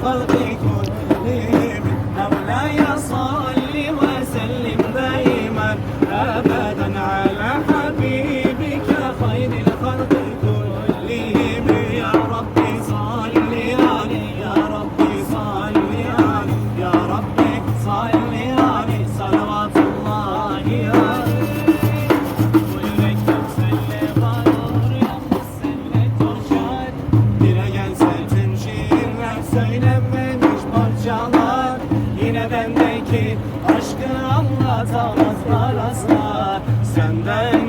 الخلق كلهم مولاي صل وسلم دائما أبدا على حبيبك خير الخلق كلهم يا ربي صل عليه يا ربي صل عليه يا ربي صل عليه صلوات الله عليه söylenmemiş parçalar yine bendeki aşkı anlatamazlar asla senden